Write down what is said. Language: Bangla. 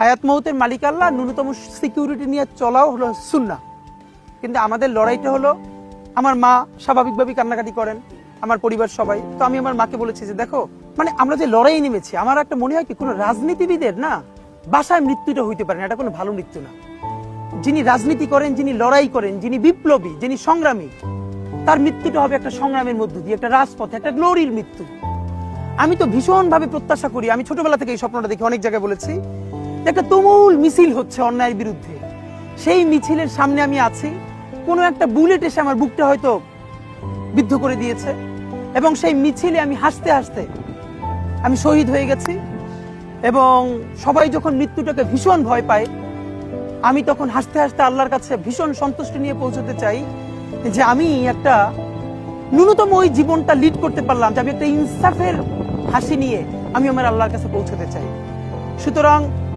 হায়াত মৌতের মালিক আল্লাহ, ন্যূনতম সিকিউরিটি নিয়ে চলাও হলো সুন্নাহ। কিন্তু আমাদের লড়াইটা হলো, আমার মা স্বাভাবিকভাবেই কান্নাকাটি করেন, আমার পরিবার সবাই। তো আমি আমার মাকে বলেছি যে দেখো, মানে আমরা যে লড়াই নেমেছি, আমার একটা মনে হয় কি, কোনো রাজনীতিবিদের না বাসায় মৃত্যুটা হইতে পারে না, এটা কোনো ভালো মৃত্যু না। যিনি রাজনীতি করেন, যিনি লড়াই করেন, যিনি বিপ্লবী, যিনি সংগ্রামী, তার মৃত্যুটা হবে একটা সংগ্রামের মধ্য দিয়ে, একটা রাজপথে, একটা গ্লোরির মৃত্যু। আমি তো ভীষণভাবে প্রত্যাশা করি, আমি ছোটবেলা থেকে এই স্বপ্নটা দেখি, অনেক জায়গায় বলেছি, একটা তুমুল মিছিল হচ্ছে অন্যায়ের বিরুদ্ধে, সেই মিছিলের সামনে আমি আছি, কোনো একটা বুলেট এসে আমার বুকটা হয়তো বিদ্ধ করে দিয়েছে, এবং সেই মিছিলে আমি হাসতে হাসতে আমি শহীদ হয়ে গেছি। এবং সবাই যখন মৃত্যুটাকে ভীষণ ভয় পায়, আমি তখন হাসতে হাসতে আল্লাহর কাছে ভীষণ সন্তুষ্টি নিয়ে পৌঁছতে চাই যে আমি একটা ন্যূনতম ওই জীবনটা লিড করতে পারলাম, যে আমি একটা ইনসাফের হাসি নিয়ে আমি আমার আল্লাহর কাছে পৌঁছতে চাই। সুতরাং